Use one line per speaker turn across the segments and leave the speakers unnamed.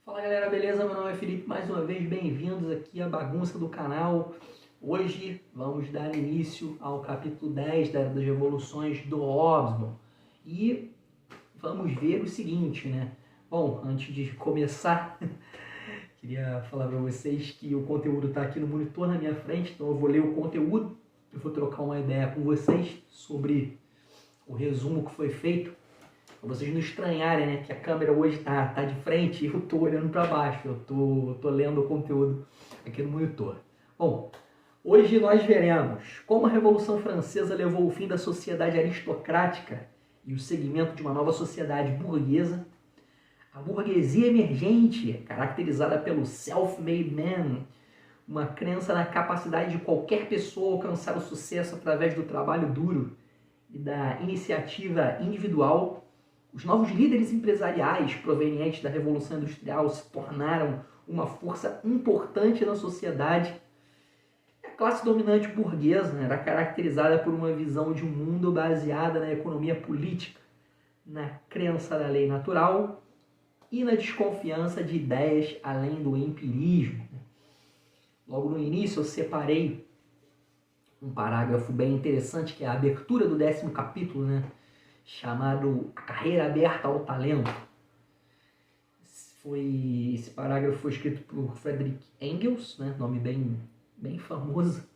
Fala galera, beleza? Meu nome é Felipe, mais uma vez bem-vindos aqui à bagunça do canal. Hoje vamos dar início ao capítulo 10 da Era das Revoluções do Hobsbawm e vamos ver o seguinte, né? Bom, antes de começar, queria falar para vocês que o conteúdo está aqui no monitor na minha frente, então eu vou ler o conteúdo, eu vou trocar uma ideia com vocês sobre o resumo que foi feito. Pra vocês não estranharem, né, que a câmera hoje tá de frente e eu tô olhando para baixo, eu tô lendo o conteúdo aqui no monitor. Bom, hoje nós veremos como a Revolução Francesa levou ao fim da sociedade aristocrática e o segmento de uma nova sociedade burguesa, a burguesia emergente, caracterizada pelo self-made man, uma crença na capacidade de qualquer pessoa alcançar o sucesso através do trabalho duro e da iniciativa individual. Os novos líderes empresariais provenientes da Revolução Industrial se tornaram uma força importante na sociedade. A classe dominante burguesa era caracterizada por uma visão de um mundo baseada na economia política, na crença da lei natural e na desconfiança de ideias além do empirismo. Logo no início eu separei um parágrafo bem interessante, que é a abertura do 10º capítulo, né? Chamado A Carreira Aberta ao Talento. Esse parágrafo foi escrito por Friedrich Engels, né? Nome bem famoso,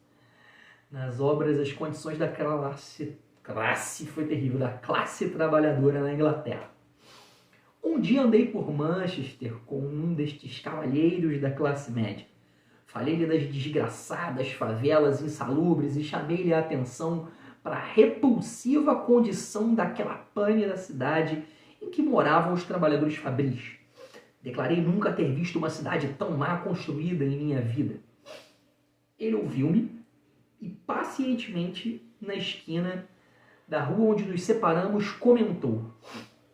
nas obras As Condições da Classe foi terrível, da classe trabalhadora na Inglaterra. Um dia andei por Manchester com um destes cavalheiros da classe média. Falei-lhe das desgraçadas favelas insalubres e chamei-lhe a atenção para a repulsiva condição daquela pane da cidade em que moravam os trabalhadores fabris. Declarei nunca ter visto uma cidade tão mal construída em minha vida. Ele ouviu-me e pacientemente, na esquina da rua onde nos separamos, comentou: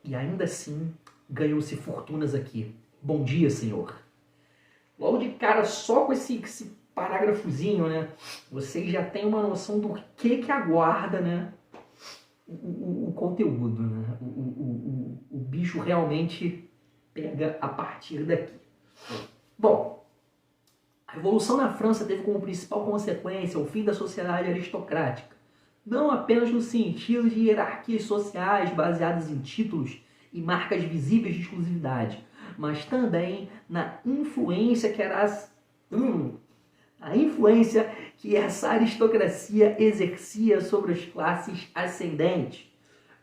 e ainda assim ganhou-se fortunas aqui. Bom dia, senhor. Logo de cara, só com esse parágrafozinho, né, vocês já têm uma noção do que aguarda, né, o conteúdo, né? O bicho realmente pega a partir daqui. Bom, a Revolução na França teve como principal consequência o fim da sociedade aristocrática, não apenas no sentido de hierarquias sociais baseadas em títulos e marcas visíveis de exclusividade, mas também na influência que essa aristocracia exercia sobre as classes ascendentes.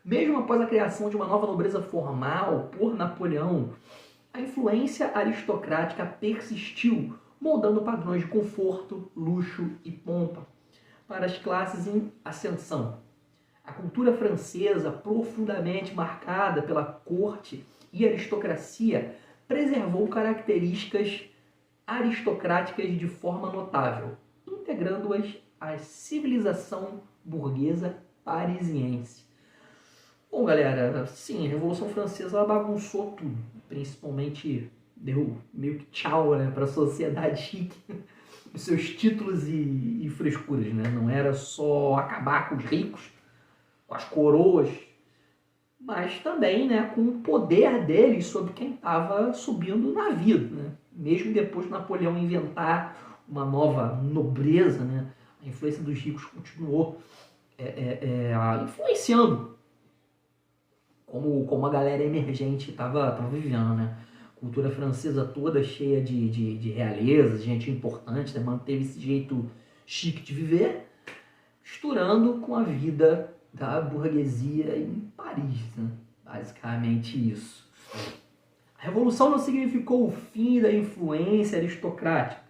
Mesmo após a criação de uma nova nobreza formal por Napoleão, a influência aristocrática persistiu, moldando padrões de conforto, luxo e pompa para as classes em ascensão. A cultura francesa, profundamente marcada pela corte e aristocracia, preservou características aristocráticas de forma notável, integrando-as à civilização burguesa parisiense. Bom, galera, sim, a Revolução Francesa ela bagunçou tudo, principalmente deu meio que tchau, né, para a sociedade chique, os seus títulos e frescuras, né? Não era só acabar com os ricos, com as coroas, mas também, né, com o poder deles sobre quem estava subindo na vida, né? Mesmo depois de Napoleão inventar uma nova nobreza, né, a influência dos ricos continuou influenciando como a galera emergente estava vivendo, né? A cultura francesa toda cheia de realeza, de gente importante, né? Manteve esse jeito chique de viver, misturando com a vida da burguesia em Paris, né? Basicamente isso. A Revolução não significou o fim da influência aristocrática,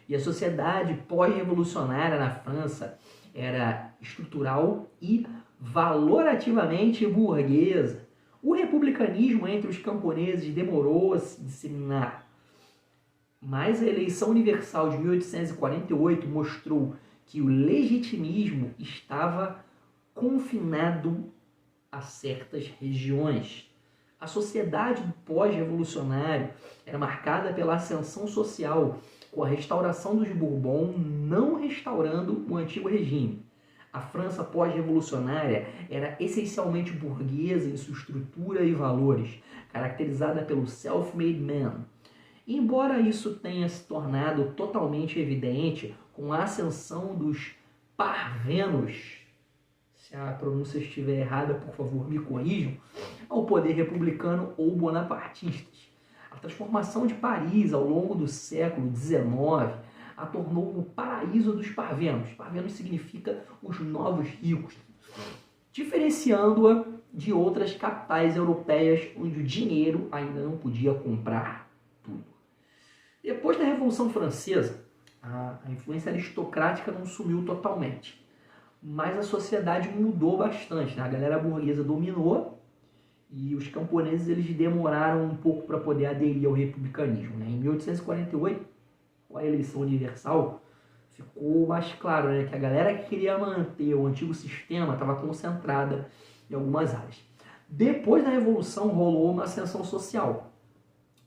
e a sociedade pós-revolucionária na França era estrutural e valorativamente burguesa. O republicanismo entre os camponeses demorou a se disseminar, mas a eleição universal de 1848 mostrou que o legitimismo estava confinado a certas regiões. A sociedade do pós-revolucionário era marcada pela ascensão social, com a restauração dos Bourbon não restaurando o antigo regime. A França pós-revolucionária era essencialmente burguesa em sua estrutura e valores, caracterizada pelo self-made man. Embora isso tenha se tornado totalmente evidente com a ascensão dos parvenos, se a pronúncia estiver errada, por favor, me corrijam, ao poder republicano ou bonapartistas. A transformação de Paris ao longo do século XIX a tornou o paraíso dos parvenos. Parvenos significa os novos ricos, diferenciando-a de outras capitais europeias onde o dinheiro ainda não podia comprar tudo. Depois da Revolução Francesa, a influência aristocrática não sumiu totalmente, mas a sociedade mudou bastante, né? A galera burguesa dominou e os camponeses eles demoraram um pouco para poder aderir ao republicanismo, né? Em 1848, com a eleição universal, ficou mais claro, né, que a galera que queria manter o antigo sistema estava concentrada em algumas áreas. Depois da Revolução rolou uma ascensão social,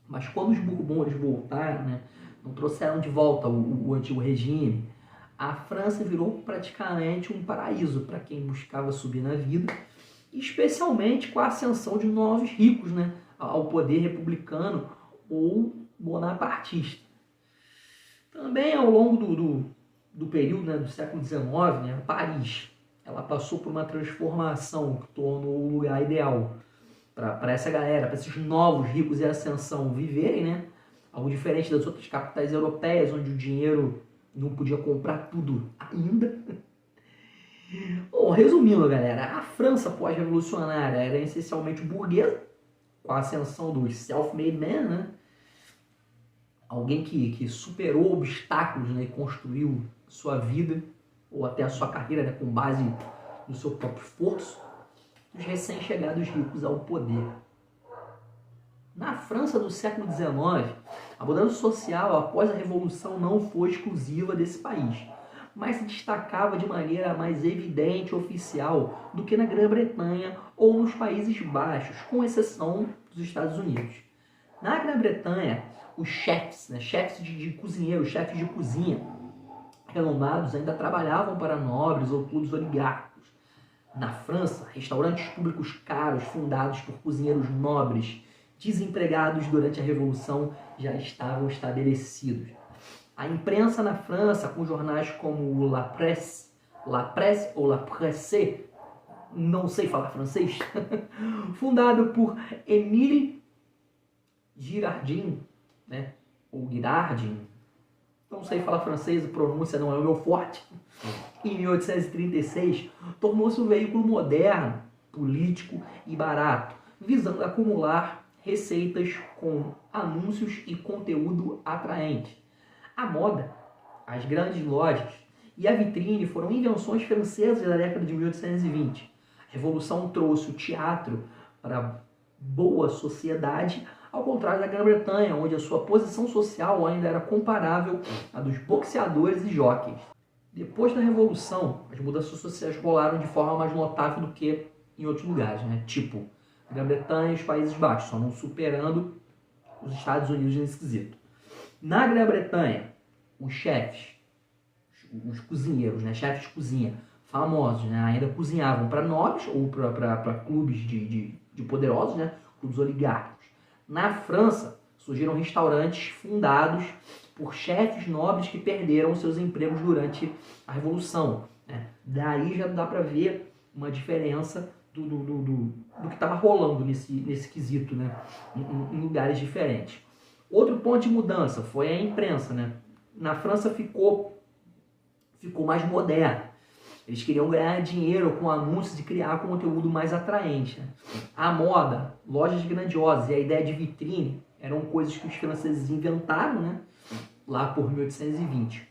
mas quando os Bourbons voltaram, né, não trouxeram de volta o antigo regime, a França virou praticamente um paraíso para quem buscava subir na vida, especialmente com a ascensão de novos ricos, né, ao poder republicano ou bonapartista. Também ao longo do período, né, do século XIX, né, Paris ela passou por uma transformação que tornou o lugar ideal para essa galera, para esses novos ricos em ascensão viverem, né? Algo diferente das outras capitais europeias, onde o dinheiro não podia comprar tudo ainda. Bom, resumindo, galera, a França pós-revolucionária era essencialmente burguesa, com a ascensão dos self-made men, né? Alguém que superou obstáculos, né, e construiu sua vida, ou até a sua carreira, né, com base no seu próprio esforço, os recém-chegados ricos ao poder. Na França do século XIX, a mudança social após a Revolução não foi exclusiva desse país, mas se destacava de maneira mais evidente e oficial do que na Grã-Bretanha ou nos Países Baixos, com exceção dos Estados Unidos. Na Grã-Bretanha, os chefes, né, chefes de cozinheiros, chefes de cozinha renomados ainda trabalhavam para nobres ou clubes oligárquicos. Na França, restaurantes públicos caros fundados por cozinheiros nobres desempregados durante a Revolução já estavam estabelecidos. A imprensa na França, com jornais como o La Presse ou La Presse, não sei falar francês, fundado por Émile Girardin, né, ou Girardin, não sei falar francês, a pronúncia não é o meu forte, em 1836, tornou-se um veículo moderno, político e barato, visando acumular receitas com anúncios e conteúdo atraente. A moda, as grandes lojas e a vitrine foram invenções francesas da década de 1820. A Revolução trouxe o teatro para a boa sociedade, ao contrário da Grã-Bretanha, onde a sua posição social ainda era comparável à dos boxeadores e jockeys. Depois da Revolução, as mudanças sociais rolaram de forma mais notável do que em outros lugares, né? Tipo a Grã-Bretanha e os Países Baixos, só não superando os Estados Unidos nesse quesito. Na Grã-Bretanha, os chefes, os cozinheiros, né? Chefes de cozinha famosos, né? Ainda cozinhavam para nobres ou para clubes de poderosos, né? Clubes oligárquicos. Na França, surgiram restaurantes fundados por chefes nobres que perderam seus empregos durante a Revolução, né? Daí já dá para ver uma diferença do que estava rolando nesse quesito, né? Em lugares diferentes. Outro ponto de mudança foi a imprensa, né? Na França ficou mais moderno. Eles queriam ganhar dinheiro com anúncios e criar conteúdo mais atraente, né? A moda, lojas grandiosas e a ideia de vitrine eram coisas que os franceses inventaram, né? Lá por 1820.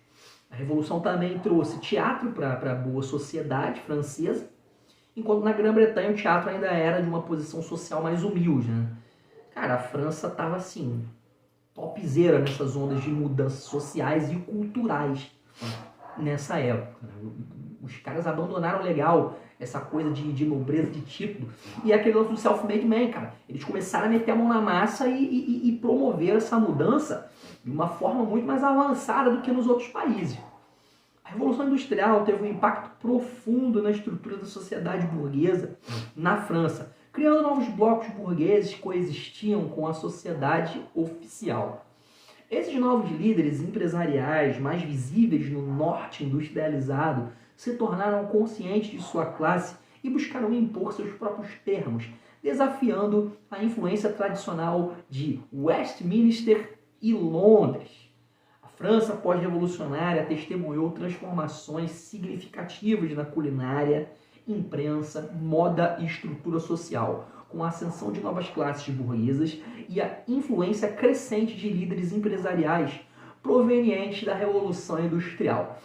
A Revolução também trouxe teatro para a boa sociedade francesa, enquanto na Grã-Bretanha o teatro ainda era de uma posição social mais humilde, né? Cara, a França estava assim, topzera nessas ondas de mudanças sociais e culturais nessa época. Os caras abandonaram legal essa coisa de nobreza, de título, e aquele lance do self-made man, cara. Eles começaram a meter a mão na massa e promover essa mudança de uma forma muito mais avançada do que nos outros países. A Revolução Industrial teve um impacto profundo na estrutura da sociedade burguesa na França, criando novos blocos burgueses que coexistiam com a sociedade oficial. Esses novos líderes empresariais mais visíveis no norte industrializado se tornaram conscientes de sua classe e buscaram impor seus próprios termos, desafiando a influência tradicional de Westminster e Londres. A França pós-revolucionária testemunhou transformações significativas na culinária, imprensa, moda e estrutura social, com a ascensão de novas classes burguesas e a influência crescente de líderes empresariais provenientes da Revolução Industrial.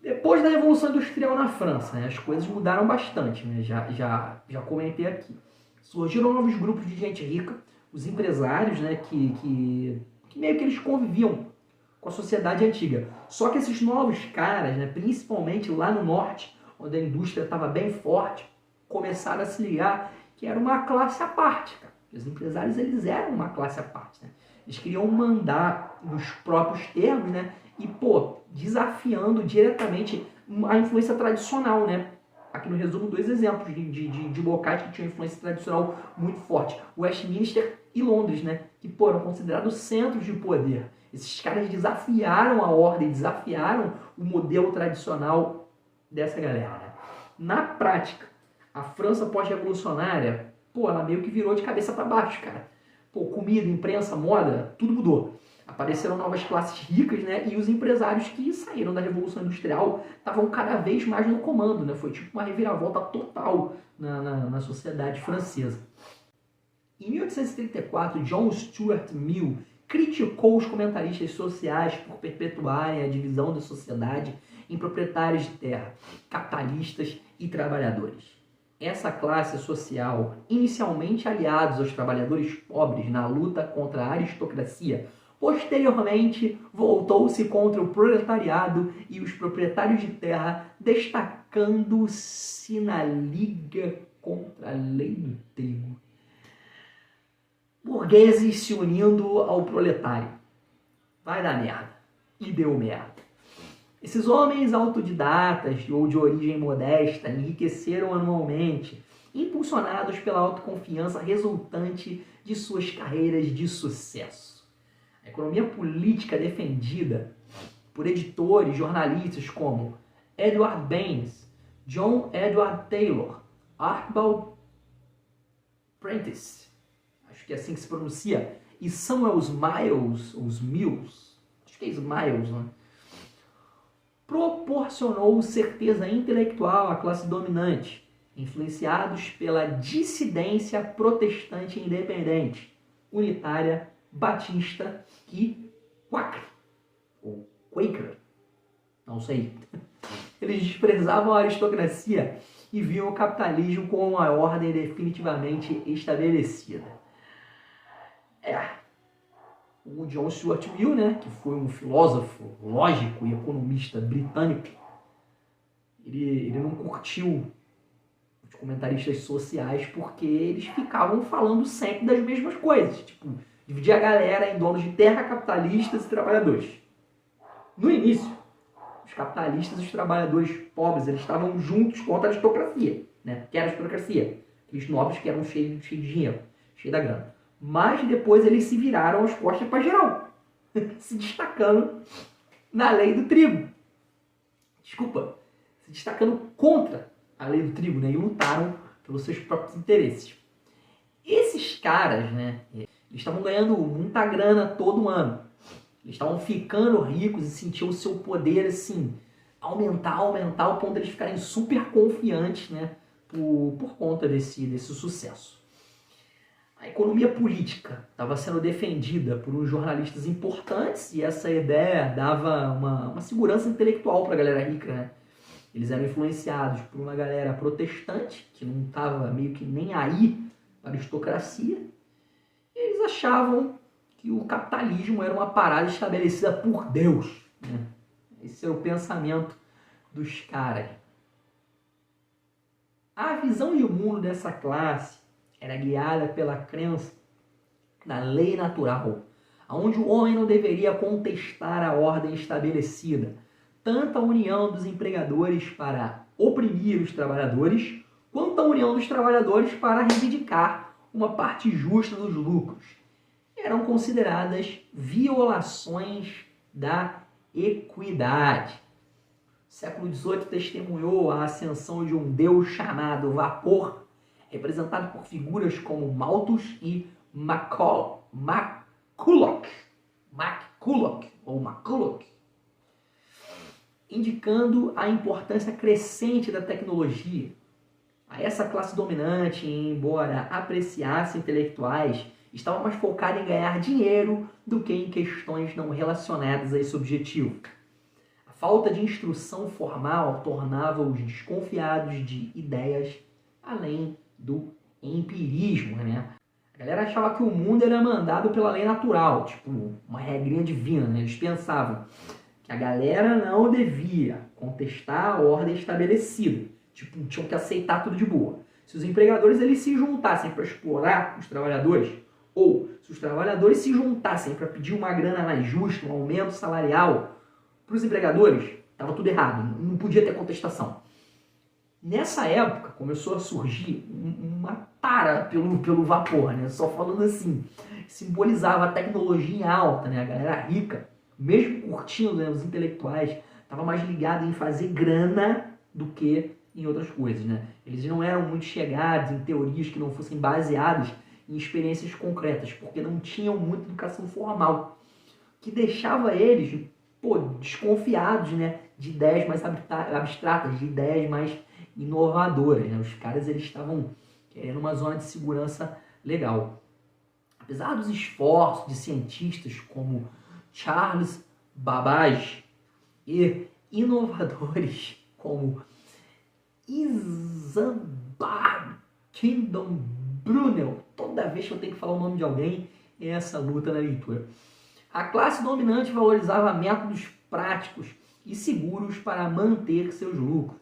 Depois da Revolução Industrial na França, as coisas mudaram bastante, já comentei aqui. Surgiram novos grupos de gente rica, os empresários, que meio que eles conviviam com a sociedade antiga. Só que esses novos caras, principalmente lá no norte, onde a indústria estava bem forte, começaram a se ligar que era uma classe à parte, cara. Os empresários, eles eram uma classe à parte, Eles queriam mandar nos próprios termos, e, desafiando diretamente a influência tradicional, Aqui no resumo, 2 exemplos de locais que tinham influência tradicional muito forte. Westminster e Londres, que, eram considerados centros de poder. Esses caras desafiaram a ordem, desafiaram o modelo tradicional dessa galera. Na prática, a França pós-revolucionária, ela meio que virou de cabeça para baixo, cara. Comida, imprensa, moda, tudo mudou. Apareceram novas classes ricas, e os empresários que saíram da Revolução Industrial estavam cada vez mais no comando, Foi tipo uma reviravolta total na sociedade francesa. Em 1834, John Stuart Mill criticou os comentaristas sociais por perpetuarem a divisão da sociedade em proprietários de terra, capitalistas e trabalhadores. Essa classe social, inicialmente aliados aos trabalhadores pobres na luta contra a aristocracia, posteriormente voltou-se contra o proletariado e os proprietários de terra, destacando-se na liga contra a lei do trigo. Burgueses se unindo ao proletário. Vai dar merda. E deu merda. Esses homens autodidatas ou de origem modesta enriqueceram anualmente, impulsionados pela autoconfiança resultante de suas carreiras de sucesso. A economia política defendida por editores, jornalistas como Edward Baines, John Edward Taylor, Archibald Prentice, acho que é assim que se pronuncia, e Samuel Mills, acho que é Smiles, proporcionou certeza intelectual à classe dominante, influenciados pela dissidência protestante independente, unitária, batista e Quaker, ou Quaker, não sei. Eles desprezavam a aristocracia e viam o capitalismo como uma ordem definitivamente estabelecida. O John Stuart Mill, que foi um filósofo, lógico e economista britânico, ele não curtiu os comentaristas sociais porque eles ficavam falando sempre das mesmas coisas, dividir a galera em donos de terra, capitalistas e trabalhadores. No início, os capitalistas e os trabalhadores pobres, eles estavam juntos contra a aristocracia, Que era a aristocracia, aqueles nobres que eram cheios de dinheiro, cheios da grana. Mas depois eles se viraram as costas para geral, se destacando na lei do trigo. Se destacando contra a lei do trigo, e lutaram pelos seus próprios interesses. Esses caras, eles estavam ganhando muita grana todo ano. Eles estavam ficando ricos e sentiam o seu poder, assim, aumentar, ao ponto de eles ficarem super confiantes, por conta desse sucesso. A economia política estava sendo defendida por uns jornalistas importantes e essa ideia dava uma segurança intelectual para a galera rica, Eles eram influenciados por uma galera protestante, que não estava meio que nem aí para a aristocracia. E eles achavam que o capitalismo era uma parada estabelecida por Deus, Esse era o pensamento dos caras. A visão de mundo dessa classe era guiada pela crença na lei natural, onde o homem não deveria contestar a ordem estabelecida, tanto a união dos empregadores para oprimir os trabalhadores, quanto a união dos trabalhadores para reivindicar uma parte justa dos lucros. eram consideradas violações da equidade. O século XVIII testemunhou a ascensão de um deus chamado Vapor, representado por figuras como Malthus e McCulloch, indicando a importância crescente da tecnologia. A essa classe dominante, embora apreciasse intelectuais, estava mais focada em ganhar dinheiro do que em questões não relacionadas a esse objetivo. A falta de instrução formal tornava-os desconfiados de ideias além do empirismo, né? A galera achava que o mundo era mandado pela lei natural, tipo uma regrinha divina, né? Eles pensavam que a galera não devia contestar a ordem estabelecida, tipo, tinham que aceitar tudo de boa. Se os empregadores eles se juntassem para explorar os trabalhadores, ou se os trabalhadores se juntassem para pedir uma grana mais justa, um aumento salarial para os empregadores, estava tudo errado, não podia ter contestação. Nessa época começou a surgir uma tara pelo vapor, né? Só falando assim, simbolizava a tecnologia em alta, né? A galera rica, mesmo curtindo, né, os intelectuais, estava mais ligado em fazer grana do que em outras coisas, né? Eles não eram muito chegados em teorias que não fossem baseadas em experiências concretas, porque não tinham muita educação formal, que deixava eles, desconfiados, né, de ideias mais abstratas, de ideias mais inovadoras, né? Os caras eles estavam querendo uma zona de segurança legal. Apesar dos esforços de cientistas como Charles Babbage e inovadores como Isambard Kingdom Brunel, toda vez que eu tenho que falar o nome de alguém, é essa luta na leitura. A classe dominante valorizava métodos práticos e seguros para manter seus lucros.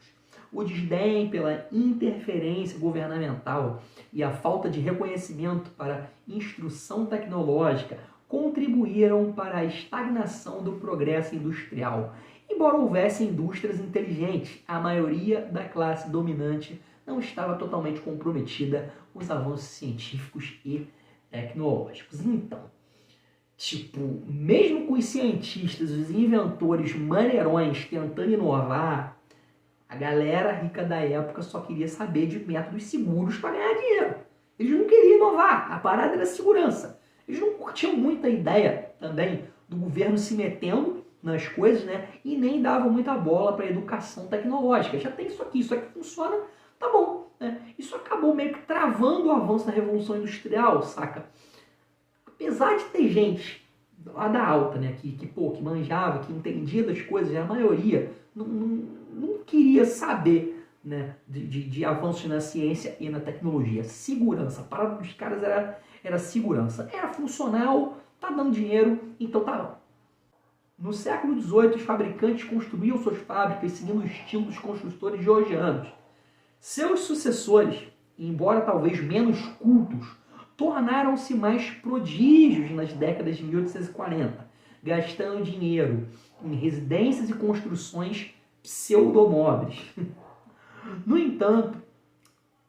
O desdém pela interferência governamental e a falta de reconhecimento para instrução tecnológica contribuíram para a estagnação do progresso industrial. Embora houvesse indústrias inteligentes, a maioria da classe dominante não estava totalmente comprometida com os avanços científicos e tecnológicos. Então, mesmo com os cientistas, os inventores maneirões tentando inovar, a galera rica da época só queria saber de métodos seguros para ganhar dinheiro. Eles não queriam inovar, a parada era segurança. Eles não curtiam muito a ideia também do governo se metendo nas coisas, né? E nem davam muita bola para a educação tecnológica. Já tem isso aqui funciona, tá bom. Né? Isso acabou meio que travando o avanço da Revolução Industrial, saca? Apesar de ter gente lá da alta, né, que manjava, que entendia das coisas, a maioria não queria saber, né, de avanços na ciência e na tecnologia. Segurança. A parada dos caras era segurança. Era funcional, tá dando dinheiro, então tá bom. No século XVIII, os fabricantes construíam suas fábricas seguindo o estilo dos construtores georgianos. Seus sucessores, embora talvez menos cultos, tornaram-se mais prodígios nas décadas de 1840, gastando dinheiro em residências e construções pseudomóveis. No entanto,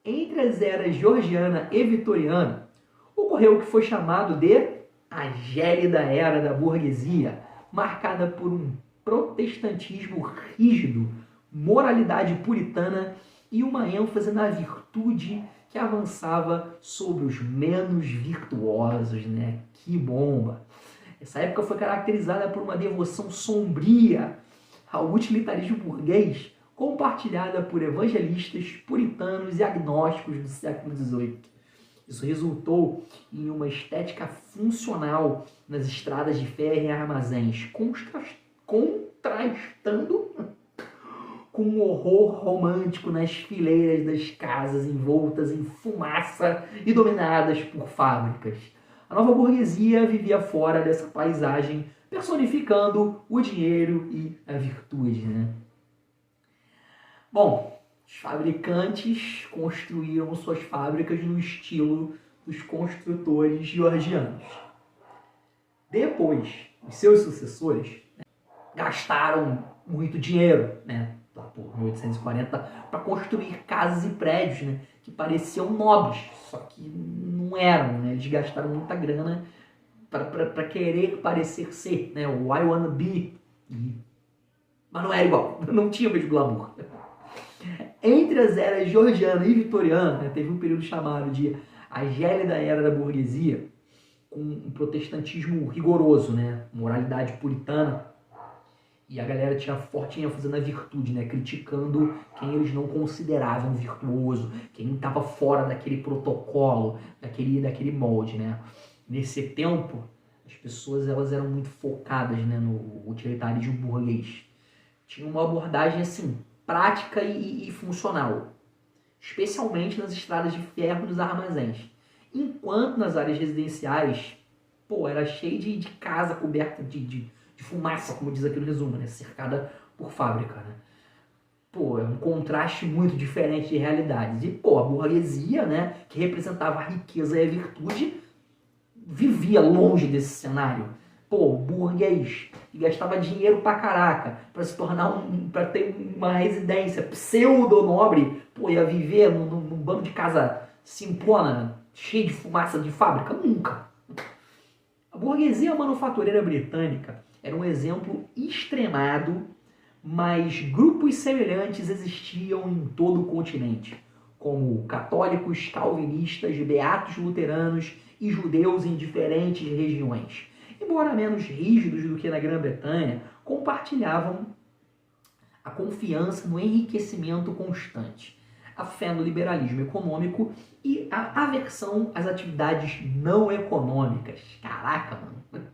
entre as eras georgiana e vitoriana, ocorreu o que foi chamado de a gélida era da burguesia, marcada por um protestantismo rígido, moralidade puritana e uma ênfase na virtude que avançava sobre os menos virtuosos, né? Que bomba! Essa época foi caracterizada por uma devoção sombria ao utilitarismo burguês, compartilhada por evangelistas, puritanos e agnósticos do século XVIII. Isso resultou em uma estética funcional nas estradas de ferro e armazéns, contrastando com um horror romântico nas fileiras das casas envoltas em fumaça e dominadas por fábricas. A nova burguesia vivia fora dessa paisagem, personificando o dinheiro e a virtude, né? Bom, os fabricantes construíram suas fábricas no estilo dos construtores georgianos. Depois, os seus sucessores gastaram muito dinheiro, né, lá por 1840, para construir casas e prédios, né, que pareciam nobres, só que não eram, né? Eles gastaram muita grana para querer parecer ser, né? O I wanna be. Mas não era igual, não tinha o mesmo glamour. Entre as eras georgiana e vitoriana, né, teve um período chamado de a gélida era da burguesia, com um protestantismo rigoroso, né? Moralidade puritana. E a galera tinha forte ênfase na virtude, né? Criticando quem eles não consideravam virtuoso, quem estava fora daquele protocolo, daquele molde, né? Nesse tempo, as pessoas elas eram muito focadas, né, no utilitarismo burguês. Tinha uma abordagem assim, prática e funcional, especialmente nas estradas de ferro e nos armazéns. Enquanto nas áreas residenciais, era cheio de casa coberta de fumaça, como diz aqui no resumo, né? Cercada por fábrica, né? É um contraste muito diferente de realidades. E, a burguesia, né, que representava a riqueza e a virtude, vivia longe desse cenário. Burguês, que gastava dinheiro pra caraca, pra se tornar pra ter uma residência pseudo-nobre, ia viver num bando de casa simplona, cheio de fumaça de fábrica? Nunca. A burguesia manufatureira britânica era um exemplo extremado, mas grupos semelhantes existiam em todo o continente, como católicos, calvinistas, beatos luteranos e judeus em diferentes regiões. Embora menos rígidos do que na Grã-Bretanha, compartilhavam a confiança no enriquecimento constante, a fé no liberalismo econômico e a aversão às atividades não econômicas. Caraca, mano.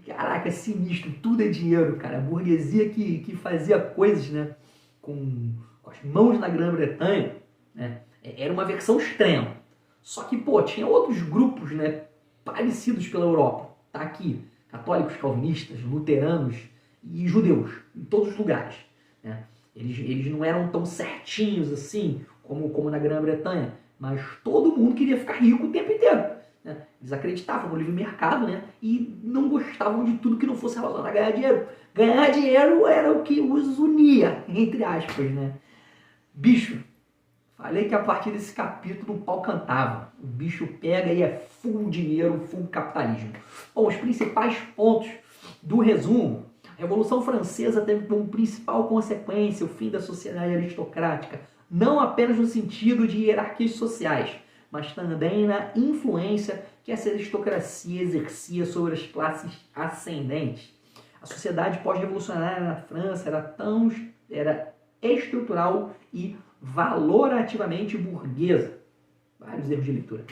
Caraca, sinistro. Tudo é dinheiro, cara. A burguesia que fazia coisas, né, com as mãos na Grã-Bretanha, né, era uma versão extrema. Só que, tinha outros grupos, né, parecidos pela Europa. Tá aqui. Católicos, calvinistas, luteranos e judeus. Em todos os lugares, né? Eles não eram tão certinhos assim como na Grã-Bretanha, mas todo mundo queria ficar rico o tempo inteiro, né? Eles acreditavam no livre mercado, né? E não gostavam de tudo que não fosse relacionado a ganhar dinheiro. Ganhar dinheiro era o que os unia, entre aspas, né? Bicho, falei que a partir desse capítulo o pau cantava. O bicho pega e é full dinheiro, full capitalismo. Os principais pontos do resumo. A Revolução Francesa teve como principal consequência o fim da sociedade aristocrática, não apenas no sentido de hierarquias sociais, mas também na influência que essa aristocracia exercia sobre as classes ascendentes. A sociedade pós-revolucionária na França era estrutural e valorativamente burguesa. Vários erros de leitura.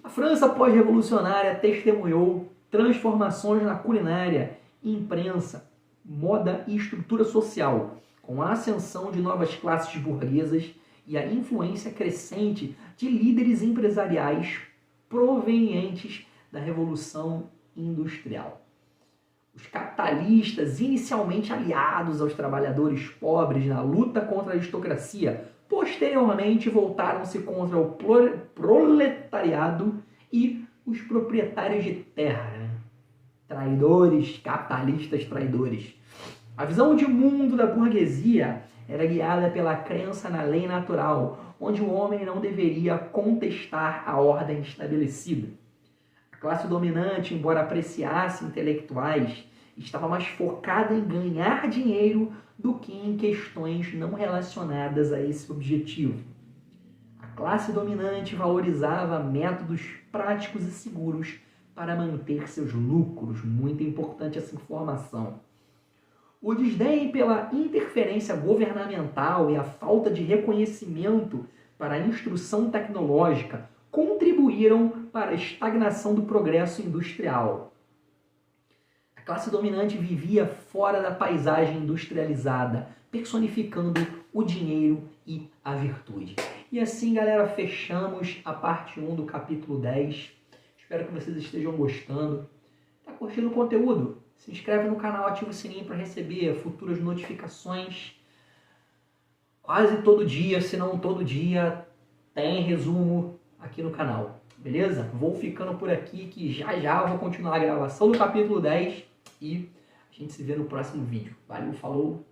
A França pós-revolucionária testemunhou transformações na culinária, imprensa, moda e estrutura social, com a ascensão de novas classes burguesas e a influência crescente de líderes empresariais provenientes da Revolução Industrial. Os capitalistas, inicialmente aliados aos trabalhadores pobres na luta contra a aristocracia, posteriormente voltaram-se contra o proletariado e os proprietários de terra. Traidores, capitalistas traidores. A visão de mundo da burguesia era guiada pela crença na lei natural, onde o homem não deveria contestar a ordem estabelecida. A classe dominante, embora apreciasse intelectuais, estava mais focada em ganhar dinheiro do que em questões não relacionadas a esse objetivo. A classe dominante valorizava métodos práticos e seguros para manter seus lucros. Muito importante essa informação. O desdém pela interferência governamental e a falta de reconhecimento para a instrução tecnológica contribuíram para a estagnação do progresso industrial. A classe dominante vivia fora da paisagem industrializada, personificando o dinheiro e a virtude. E assim, galera, fechamos a parte 1 do capítulo 10. Espero que vocês estejam gostando. Tá curtindo o conteúdo? Se inscreve no canal, ativa o sininho para receber futuras notificações. Quase todo dia, se não todo dia, tem resumo aqui no canal. Beleza? Vou ficando por aqui que já eu vou continuar a gravação do capítulo 10 e a gente se vê no próximo vídeo. Valeu, falou!